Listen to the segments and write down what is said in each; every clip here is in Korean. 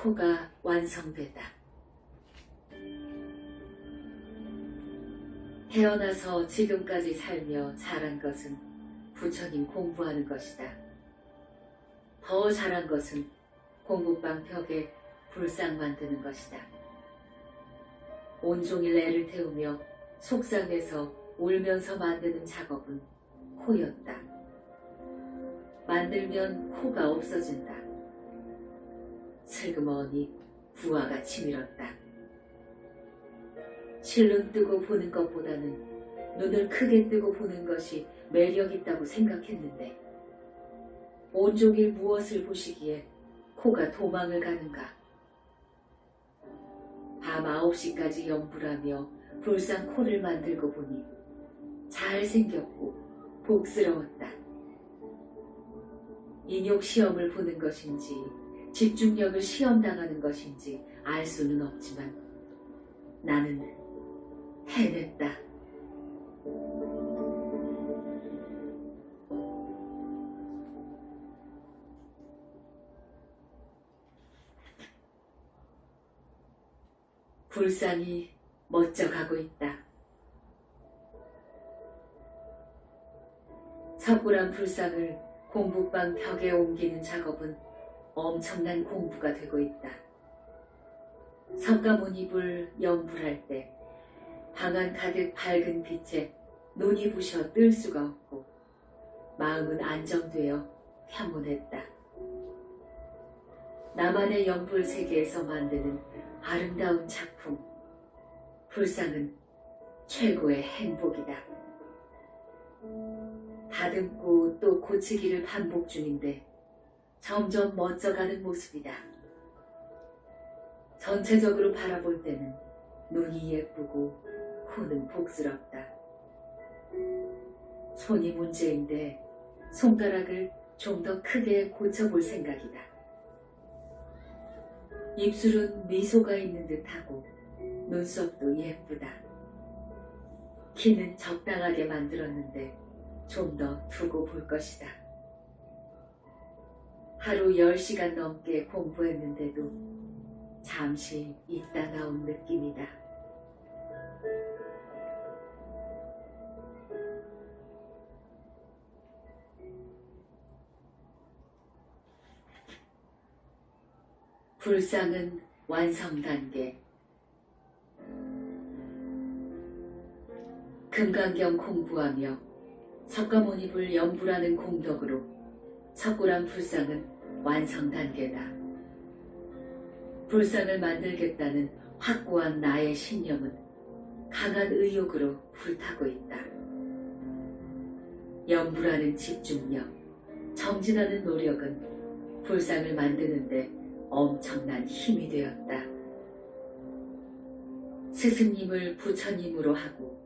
코가 완성되다. 태어나서 지금까지 살며 잘한 것은 부처님 공부하는 것이다. 더 잘한 것은 공부방 벽에 불상 만드는 것이다. 온종일 애를 태우며 속상해서 울면서 만드는 작업은 코였다. 만들면 코가 없어진다. 슬그머니 부하가 치밀었다. 실눈 뜨고 보는 것보다는 눈을 크게 뜨고 보는 것이 매력있다고 생각했는데 온종일 무엇을 보시기에 코가 도망을 가는가. 밤 9시까지 연불하며 불상 코를 만들고 보니 잘생겼고 복스러웠다. 인욕 시험을 보는 것인지 집중력을 시험당하는 것인지 알 수는 없지만 나는 해냈다. 불상이 멋져가고 있다. 석굴암 불상을 공부방 벽에 옮기는 작업은 엄청난 공부가 되고 있다. 석가모니불 연불할 때 방안 가득 밝은 빛에 눈이 부셔 뜰 수가 없고 마음은 안정되어 평온했다. 나만의 연불 세계에서 만드는 아름다운 작품, 불상은 최고의 행복이다. 다듬고 또 고치기를 반복 중인데 점점 멋져가는 모습이다. 전체적으로 바라볼 때는 눈이 예쁘고 코는 복스럽다. 손이 문제인데 손가락을 좀 더 크게 고쳐볼 생각이다. 입술은 미소가 있는 듯하고 눈썹도 예쁘다. 키는 적당하게 만들었는데 좀 더 두고 볼 것이다. 하루 10시간 넘게 공부했는데도 잠시 있다 나온 느낌이다. 불상은 완성 단계. 금강경 공부하며 석가모니불 연불하는 공덕으로 석굴암 불상은 완성 단계다. 불상을 만들겠다는 확고한 나의 신념은 강한 의욕으로 불타고 있다. 연불하는 집중력, 정진하는 노력은 불상을 만드는데 엄청난 힘이 되었다. 스승님을 부처님으로 하고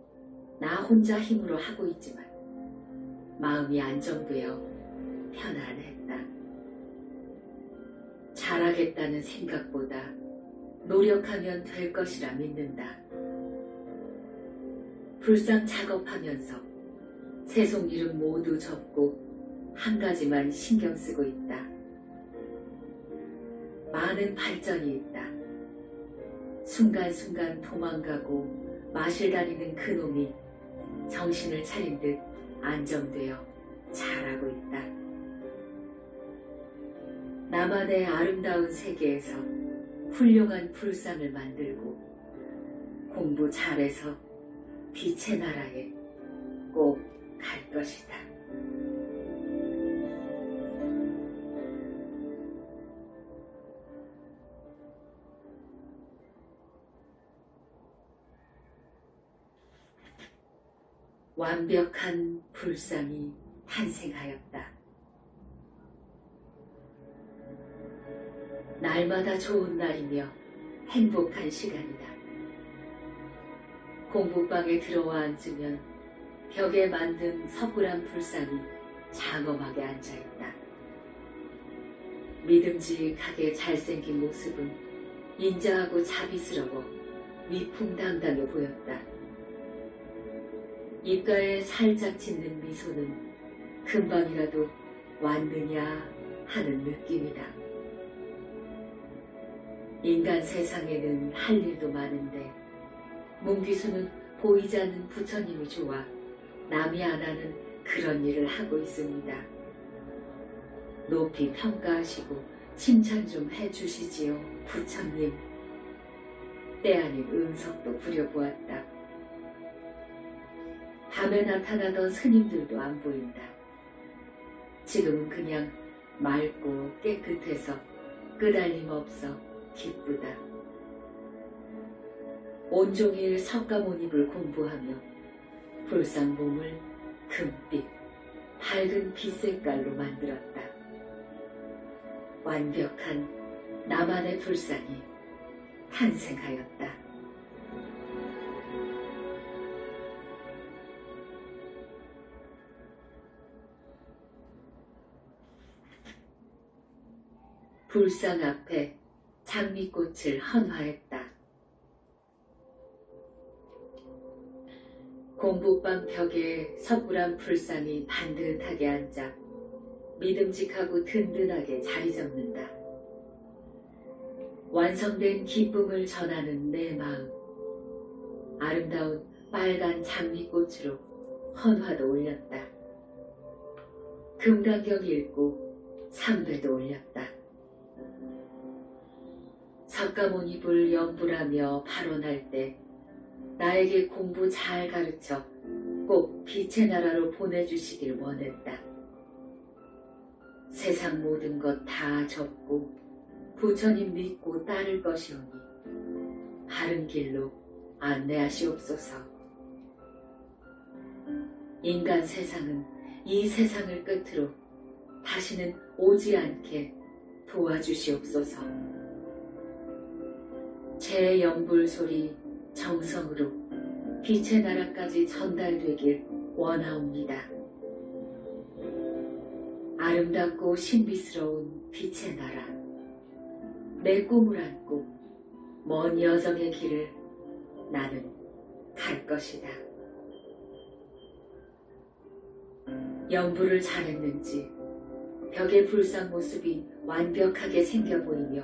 나 혼자 힘으로 하고 있지만 마음이 안정되어 편안했다. 잘하겠다는 생각보다 노력하면 될 것이라 믿는다. 불상 작업하면서 세속 이름 모두 접고 한 가지만 신경 쓰고 있다. 많은 발전이 있다. 순간순간 도망가고 마실 다니는 그놈이 정신을 차린 듯 안정되어 잘하고 있다. 나만의 아름다운 세계에서 훌륭한 불상을 만들고 공부 잘해서 빛의 나라에 꼭 갈 것이다. 완벽한 불상이 탄생하였다. 날마다 좋은 날이며 행복한 시간이다. 공부방에 들어와 앉으면 벽에 만든 석굴암 불상이 장엄하게 앉아있다. 믿음직하게 잘생긴 모습은 인자하고 자비스러워 위풍당당해 보였다. 입가에 살짝 짓는 미소는 금방이라도 왔느냐 하는 느낌이다. 인간 세상에는 할 일도 많은데 문귀수는 보이지 않는 부처님이 좋아 남이 안 하는 그런 일을 하고 있습니다. 높이 평가하시고 칭찬 좀 해주시지요, 부처님. 때 아닌 응석도 부려보았다. 밤에 나타나던 스님들도 안 보인다. 지금은 그냥 맑고 깨끗해서 끄달림 없어 기쁘다. 온종일 석가모니를 공부하며 불상 몸을 금빛, 밝은 빛색깔로 만들었다. 완벽한 나만의 불상이 탄생하였다. 불상 앞에 장미꽃을 헌화했다. 공부방 벽에 석굴암 불상이 반듯하게 앉아 믿음직하고 든든하게 자리 잡는다. 완성된 기쁨을 전하는 내 마음, 아름다운 빨간 장미꽃으로 헌화도 올렸다. 금강경 읽고 삼배도 올렸다. 석가모니불 연불하며 발언할 때 나에게 공부 잘 가르쳐 꼭 빛의 나라로 보내주시길 원했다. 세상 모든 것 다 접고 부처님 믿고 따를 것이오니 바른 길로 안내하시옵소서. 인간 세상은 이 세상을 끝으로 다시는 오지 않게 도와주시옵소서. 제 연불 소리 정성으로 빛의 나라까지 전달되길 원하옵니다. 아름답고 신비스러운 빛의 나라, 내 꿈을 안고 먼 여정의 길을 나는 갈 것이다. 연불을 잘했는지 벽의 불상 모습이 완벽하게 생겨 보이며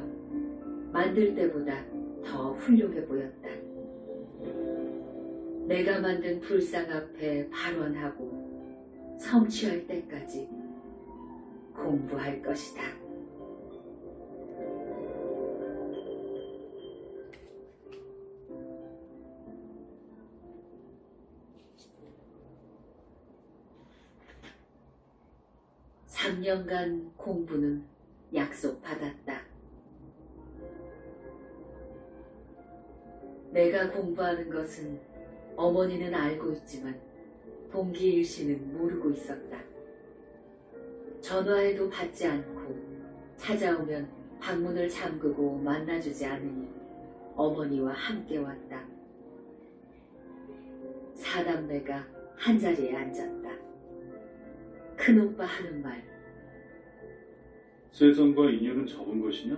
만들 때보다 더 훌륭해 보였다. 내가 만든 불상 앞에 발원하고 성취할 때까지 공부할 것이다. (3년간) 공부는 약속받았다. 내가 공부하는 것은 어머니는 알고 있지만 동기일씨는 모르고 있었다. 전화해도 받지 않고 찾아오면 방문을 잠그고 만나주지 않으니 어머니와 함께 왔다. 사남매가 한자리에 앉았다. 큰오빠 하는 말. 세상과 인연은 접은 것이냐?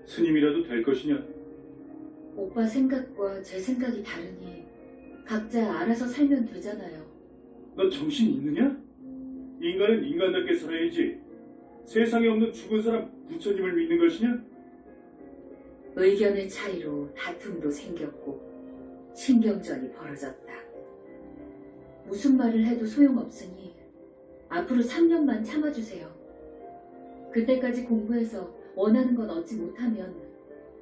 스님이라도 될 것이냐? 오빠 생각과 제 생각이 다르니 각자 알아서 살면 되잖아요. 너 정신 있느냐? 인간은 인간답게 살아야지. 세상에 없는 죽은 사람 부처님을 믿는 것이냐? 의견의 차이로 다툼도 생겼고 신경전이 벌어졌다. 무슨 말을 해도 소용없으니 앞으로 3년만 참아주세요. 그때까지 공부해서 원하는 건 얻지 못하면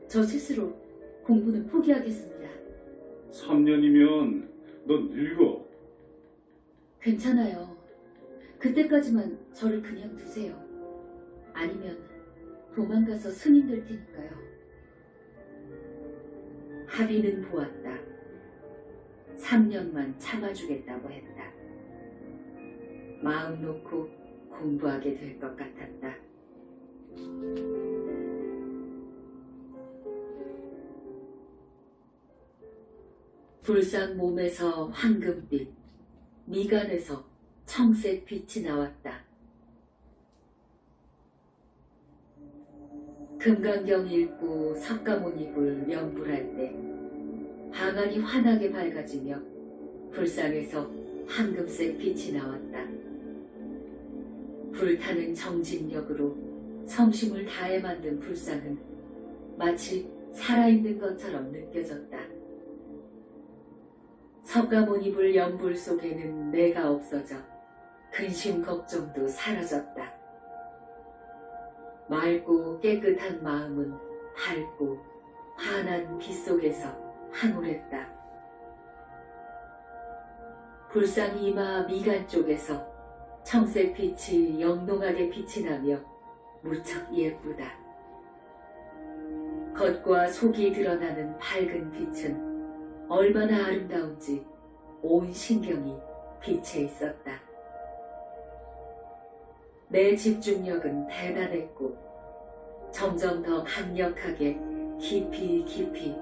저 스스로 공부는 포기하겠습니다. 3년이면 넌 늙어. 괜찮아요. 그때까지만 저를 그냥 두세요. 아니면 도망가서 스님 될 테니까요. 합의는 보았다. 3년만 참아주겠다고 했다. 마음 놓고 공부하게 될 것 같았다. 불상 몸에서 황금빛, 미간에서 청색 빛이 나왔다. 금강경 읽고 석가모니불 명불할 때 방안이 환하게 밝아지며 불상에서 황금색 빛이 나왔다. 불타는 정진력으로 성심을 다해 만든 불상은 마치 살아있는 것처럼 느껴졌다. 석가모니 연불 속에는 내가 없어져 근심 걱정도 사라졌다. 맑고 깨끗한 마음은 밝고 환한 빛 속에서 황홀했다. 불상 이마 미간 쪽에서 청색 빛이 영롱하게 빛이 나며 무척 예쁘다. 겉과 속이 드러나는 밝은 빛은 얼마나 아름다운지 온 신경이 빛에 있었다. 내 집중력은 대단했고 점점 더 강력하게 깊이 깊이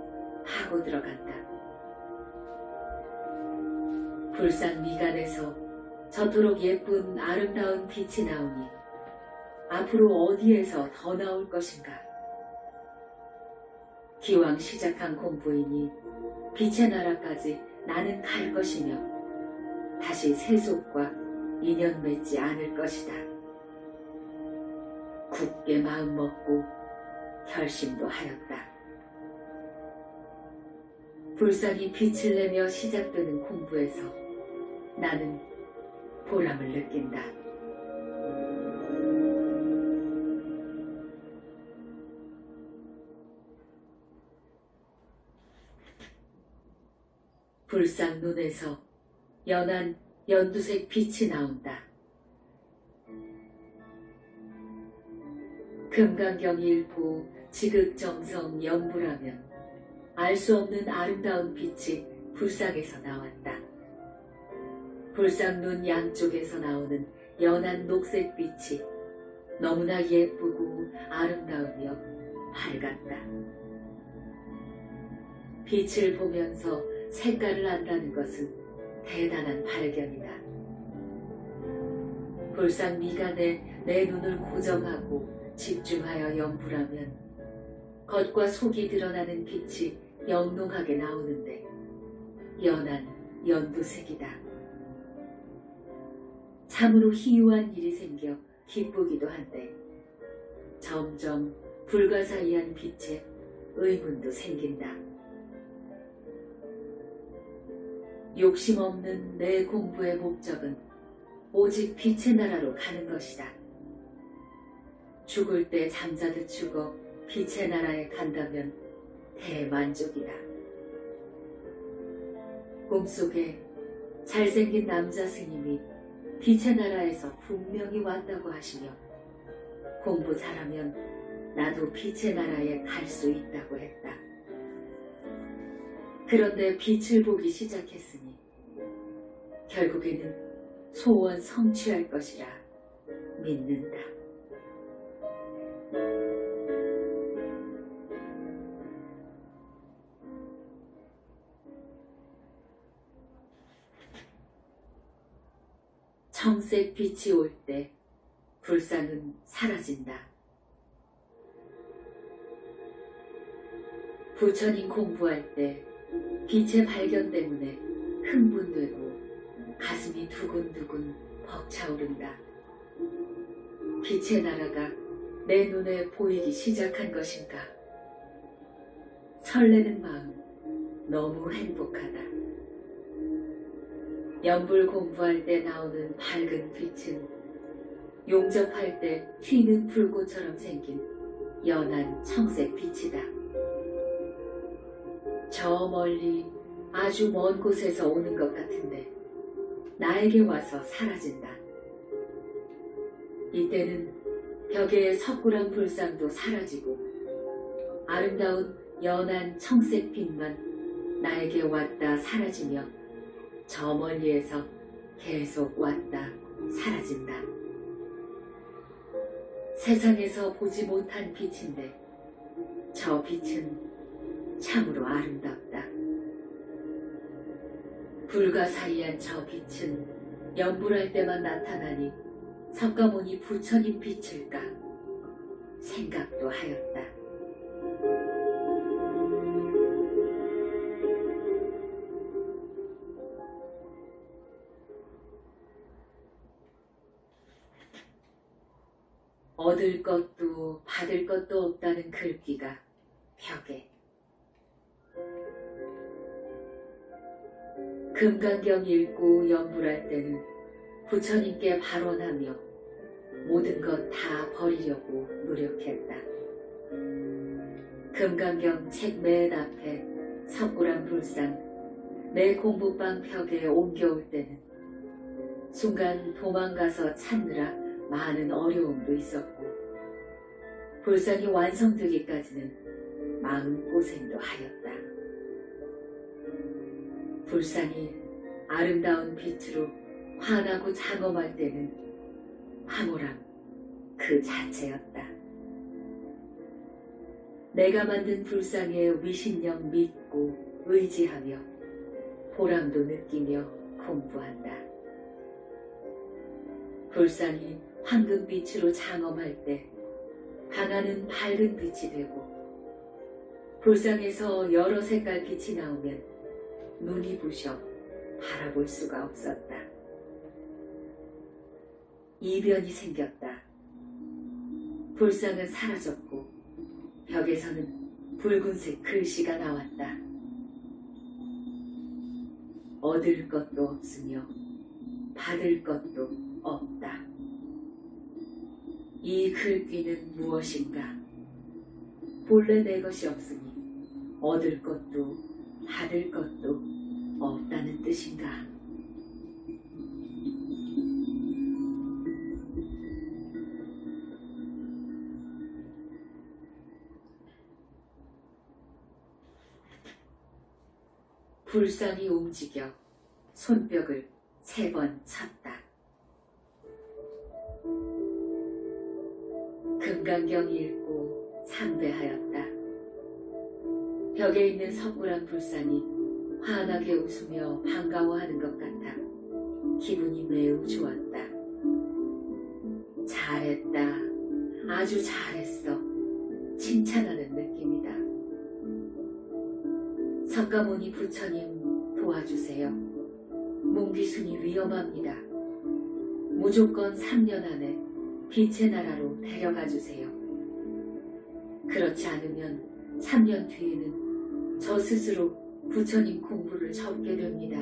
파고 들어간다. 불상 미간에서 저토록 예쁜 아름다운 빛이 나오니 앞으로 어디에서 더 나올 것인가? 기왕 시작한 공부이니 빛의 나라까지 나는 갈 것이며 다시 세속과 인연 맺지 않을 것이다. 굳게 마음먹고 결심도 하였다. 불상이 빛을 내며 시작되는 공부에서 나는 보람을 느낀다. 불상 눈에서 연한 연두색 빛이 나온다. 금강경일보 지극정성 연불하면 알 수 없는 아름다운 빛이 불상에서 나왔다. 불상 눈 양쪽에서 나오는 연한 녹색 빛이 너무나 예쁘고 아름다우며 밝았다. 빛을 보면서 색깔을 안다는 것은 대단한 발견이다. 불상 미간에 내 눈을 고정하고 집중하여 연불하면 겉과 속이 드러나는 빛이 영롱하게 나오는데 연한 연두색이다. 참으로 희유한 일이 생겨 기쁘기도 한데 점점 불가사의한 빛에 의문도 생긴다. 욕심 없는 내 공부의 목적은 오직 빛의 나라로 가는 것이다. 죽을 때 잠자듯 죽어 빛의 나라에 간다면 대만족이다. 꿈속에 잘생긴 남자 스님이 빛의 나라에서 분명히 왔다고 하시며 공부 잘하면 나도 빛의 나라에 갈 수 있다고 했다. 그런데 빛을 보기 시작했으니 결국에는 소원 성취할 것이라 믿는다. 청색 빛이 올 때 불상은 사라진다. 부처님 공부할 때 빛의 발견 때문에 흥분되고 가슴이 두근두근 벅차오른다. 빛의 나라가 내 눈에 보이기 시작한 것인가? 설레는 마음 너무 행복하다. 연불 공부할 때 나오는 밝은 빛은 용접할 때 튀는 불꽃처럼 생긴 연한 청색 빛이다. 저 멀리 아주 먼 곳에서 오는 것 같은데 나에게 와서 사라진다. 이때는 벽의 석굴한 불상도 사라지고 아름다운 연한 청색 빛만 나에게 왔다 사라지며 저 멀리에서 계속 왔다 사라진다. 세상에서 보지 못한 빛인데 저 빛은 참으로 아름답다. 불가사의한 저 빛은 연불할 때만 나타나니 석가모니 부처님 빛일까 생각도 하였다. 얻을 것도 받을 것도 없다는 글귀가 벽에. 금강경 읽고 연불할 때는 부처님께 발언하며 모든 것 다 버리려고 노력했다. 금강경 책 맨 앞에 석굴암 불상 내 공부방 벽에 옮겨올 때는 순간 도망가서 찾느라 많은 어려움도 있었고 불상이 완성되기까지는 마음고생도 하였다. 불상이 아름다운 빛으로 환하고 장엄할 때는 황홀함 그 자체였다. 내가 만든 불상의 위신령 믿고 의지하며 보람도 느끼며 공부한다. 불상이 황금빛으로 장엄할 때 강하는 밝은 빛이 되고 불상에서 여러 색깔 빛이 나오면 눈이 부셔 바라볼 수가 없었다. 이변이 생겼다. 불상은 사라졌고 벽에서는 붉은색 글씨가 나왔다. 얻을 것도 없으며 받을 것도 없다. 이 글귀는 무엇인가? 본래 내 것이 없으니 얻을 것도 받을 것도 없다는 뜻인가? 불상이 움직여 손뼉을 3번 쳤다. 금강경 읽고 참배하였다. 벽에 있는 석굴암 불상이 환하게 웃으며 반가워하는 것 같아 기분이 매우 좋았다. 잘했다. 아주 잘했어. 칭찬하는 느낌이다. 석가모니 부처님 도와주세요. 문귀순이 위험합니다. 무조건 3년 안에 빛의 나라로 데려가 주세요. 그렇지 않으면 3년 뒤에는 저 스스로 부처님 공부를 접게 됩니다.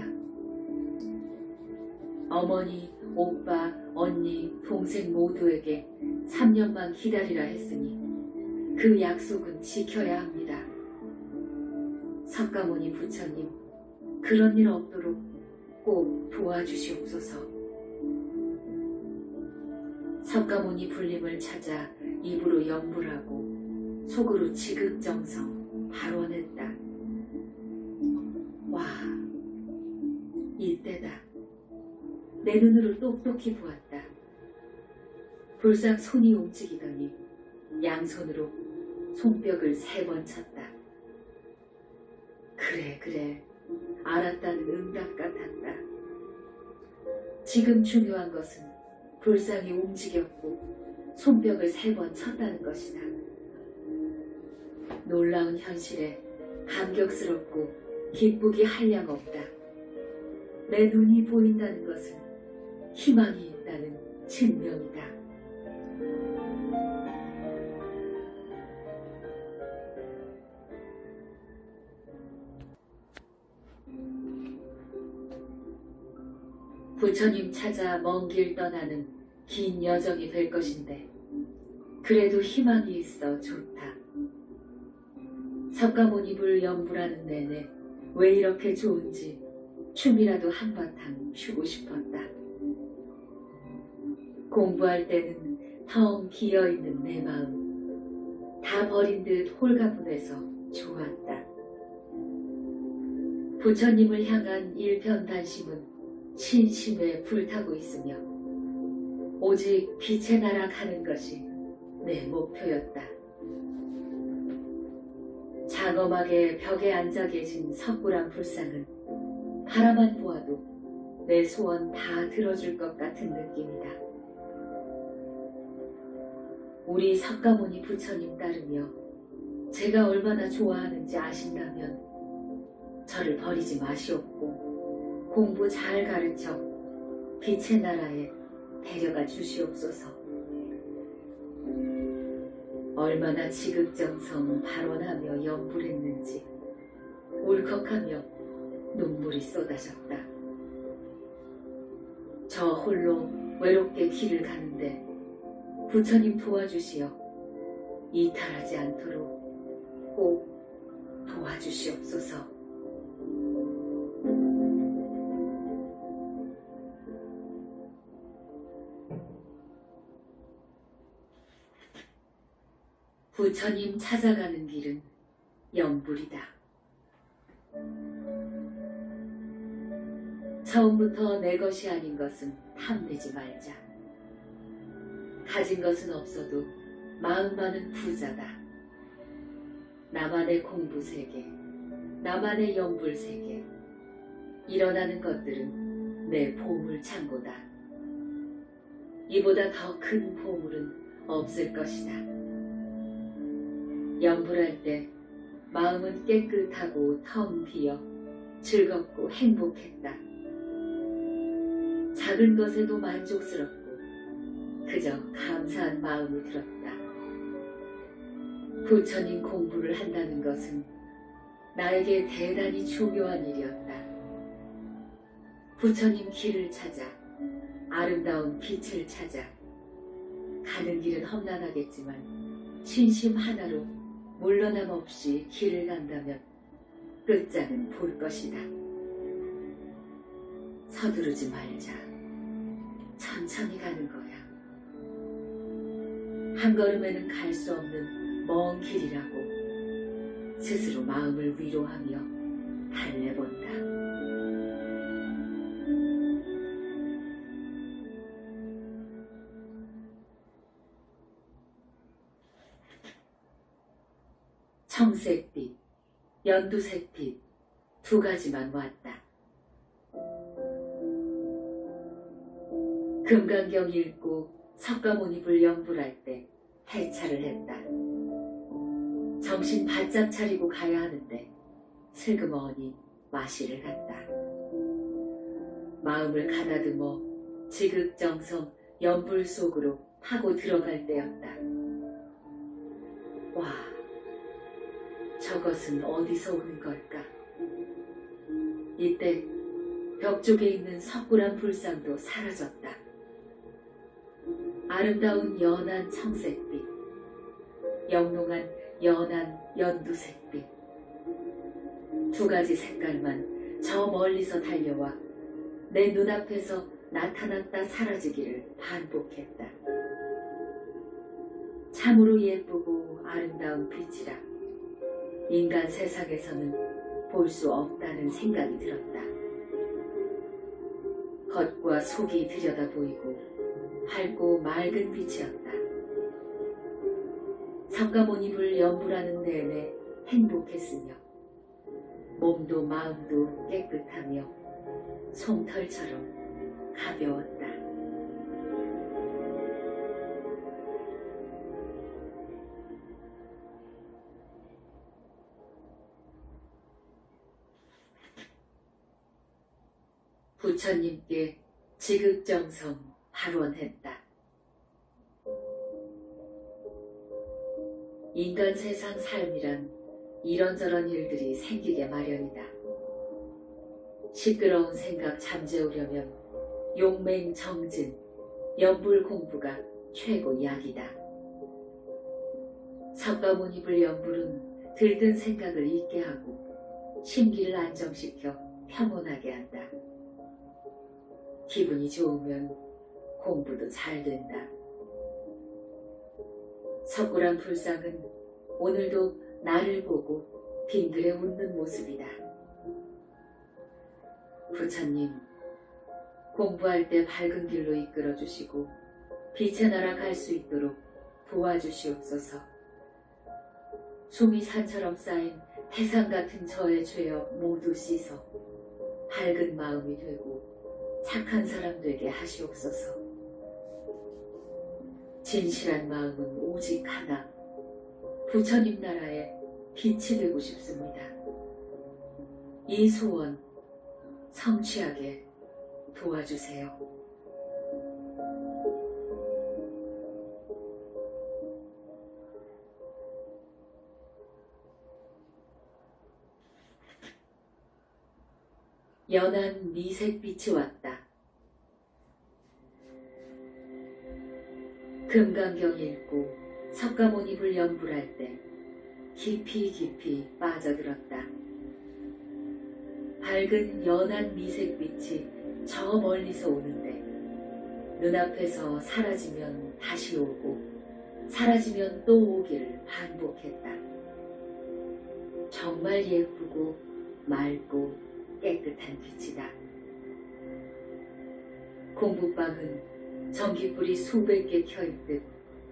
어머니, 오빠, 언니, 동생 모두에게 3년만 기다리라 했으니 그 약속은 지켜야 합니다. 석가모니 부처님, 그런 일 없도록 꼭 도와주시옵소서. 석가모니 불림을 찾아 입으로 연불하고 속으로 지극정성 발언했다. 와, 이때다. 내 눈으로 똑똑히 보았다. 불상 손이 움직이더니 양손으로 손뼉을 3번 쳤다. 그래, 알았다는 응답 같았다. 지금 중요한 것은 불상이 움직였고 손뼉을 3번 쳤다는 것이다. 놀라운 현실에 감격스럽고 기쁘기 한량 없다. 내 눈이 보인다는 것은 희망이 있다는 증명이다. 부처님 찾아 먼 길 떠나는 긴 여정이 될 것인데 그래도 희망이 있어 좋다. 석가모니불 연불하는 내내 왜 이렇게 좋은지 춤이라도 한바탕 추고 싶었다. 공부할 때는 텅 비어있는 내 마음 다 버린 듯 홀가분해서 좋았다. 부처님을 향한 일편단심은 신심에 불타고 있으며 오직 빛의 나라 가는 것이 내 목표였다. 장엄하게 벽에 앉아 계신 석굴암 불상은 바라만 보아도 내 소원 다 들어줄 것 같은 느낌이다. 우리 석가모니 부처님 따르며 제가 얼마나 좋아하는지 아신다면 저를 버리지 마시옵고 공부 잘 가르쳐 빛의 나라에 데려가 주시옵소서. 얼마나 지극정성 발언하며 염불했는지 울컥하며 눈물이 쏟아졌다. 저 홀로 외롭게 길을 가는데 부처님 도와주시어 이탈하지 않도록 꼭 도와주시옵소서. 부처님 찾아가는 길은 염불이다. 처음부터 내 것이 아닌 것은 탐내지 말자. 가진 것은 없어도 마음만은 부자다. 나만의 공부세계, 나만의 염불세계, 일어나는 것들은 내 보물창고다. 이보다 더 큰 보물은 없을 것이다. 염불할 때 마음은 깨끗하고 텅 비어 즐겁고 행복했다. 작은 것에도 만족스럽고 그저 감사한 마음이 들었다. 부처님 공부를 한다는 것은 나에게 대단히 중요한 일이었다. 부처님 길을 찾아 아름다운 빛을 찾아 가는 길은 험난하겠지만 신심 하나로 물러남 없이 길을 간다면 끝장은 볼 것이다. 서두르지 말자. 천천히 가는 거야. 한 걸음에는 갈 수 없는 먼 길이라고 스스로 마음을 위로하며 달래본다. 청색빛, 연두색빛 두 가지만 왔다. 금강경 읽고 석가모니불 염불할 때 해차를 했다. 정신 바짝 차리고 가야 하는데 슬그머니 마시를 갔다. 마음을 가다듬어 지극정성 염불 속으로 파고 들어갈 때였다. 와, 저것은 어디서 오는 걸까? 이때 벽 쪽에 있는 석굴암 불상도 사라졌다. 아름다운 연한 청색빛, 영롱한 연한 연두색빛, 두 가지 색깔만 저 멀리서 달려와 내 눈앞에서 나타났다 사라지기를 반복했다. 참으로 예쁘고 아름다운 빛이라 인간 세상에서는 볼 수 없다는 생각이 들었다. 겉과 속이 들여다 보이고 밝고 맑은 빛이었다. 석가모니불 염불하는 내내 행복했으며 몸도 마음도 깨끗하며 솜털처럼 가벼웠다. 부처님께 지극정성 발언했다. 인간 세상 삶이란 이런저런 일들이 생기게 마련이다. 시끄러운 생각 잠재우려면 용맹정진, 염불 공부가 최고 약이다. 석가모니불 염불은 들뜬 생각을 잊게 하고 심기를 안정시켜 평온하게 한다. 기분이 좋으면 공부도 잘 된다. 석굴암 불상은 오늘도 나를 보고 빙그레 웃는 모습이다. 부처님, 공부할 때 밝은 길로 이끌어주시고 빛의 나라 갈 수 있도록 도와주시옵소서. 숨이 산처럼 쌓인 태산 같은 저의 죄업 모두 씻어 밝은 마음이 되고 착한 사람 되게 하시옵소서. 진실한 마음은 오직 하나, 부처님 나라의 빛이 되고 싶습니다. 이 소원 성취하게 도와주세요. 연한 미색빛이 왔다. 금강경 읽고 석가모니불 연불할 때 깊이 깊이 빠져들었다. 밝은 연한 미색빛이 저 멀리서 오는데 눈앞에서 사라지면 다시 오고 사라지면 또 오기를 반복했다. 정말 예쁘고 맑고 깨끗한 빛이다. 공부방은 전깃불이 수백 개 켜있듯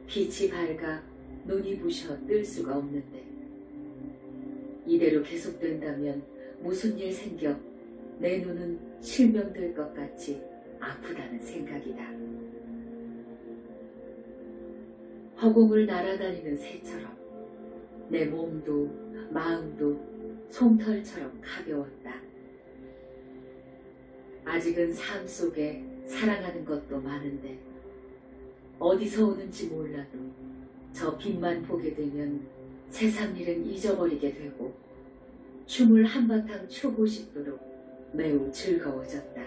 빛이 밝아 눈이 부셔 뜰 수가 없는데 이대로 계속된다면 무슨 일 생겨 내 눈은 실명될 것 같이 아프다는 생각이다. 허공을 날아다니는 새처럼 내 몸도 마음도 솜털처럼 가벼웠다. 아직은 삶 속에 사랑하는 것도 많은데 어디서 오는지 몰라도 저 빛만 보게 되면 세상 일은 잊어버리게 되고 춤을 한바탕 추고 싶도록 매우 즐거워졌다.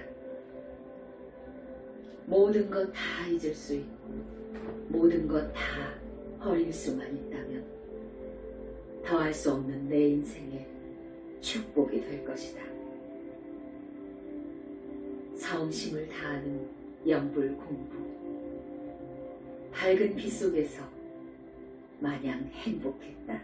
모든 것 다 잊을 수 있고 모든 것 다 버릴 수만 있다면 더할 수 없는 내 인생에 축복이 될 것이다. 성심을 다하는 연불 공부. 밝은 빛 속에서 마냥 행복했다.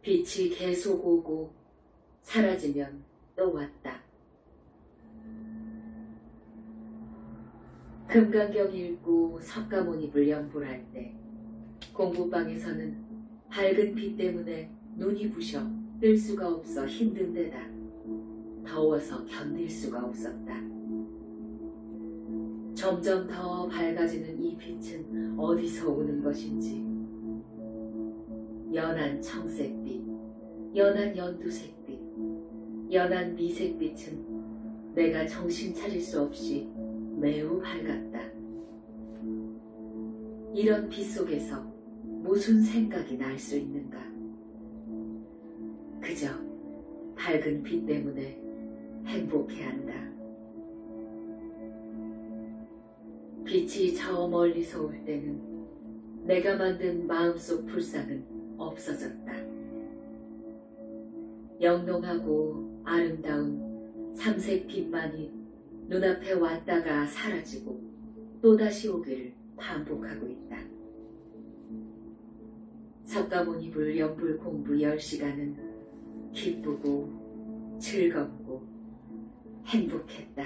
빛이 계속 오고 사라지면 또 왔다. 금강경 읽고 석가모니불 연불할 때 공부방에서는 밝은 빛 때문에 눈이 부셔 뜰 수가 없어 힘든 데다 더워서 견딜 수가 없었다. 점점 더 밝아지는 이 빛은 어디서 오는 것인지 연한 청색빛, 연한 연두색빛, 연한 미색빛은 내가 정신 차릴 수 없이 매우 밝았다. 이런 빛 속에서 무슨 생각이 날 수 있는가? 그저 밝은 빛 때문에 행복해한다. 빛이 저 멀리서 올 때는 내가 만든 마음속 불상은 없어졌다. 영롱하고 아름다운 삼색 빛만이 눈앞에 왔다가 사라지고 또다시 오기를 반복하고 있다. 석가모니불 연불 공부 10시간은 기쁘고 즐겁고 행복했다.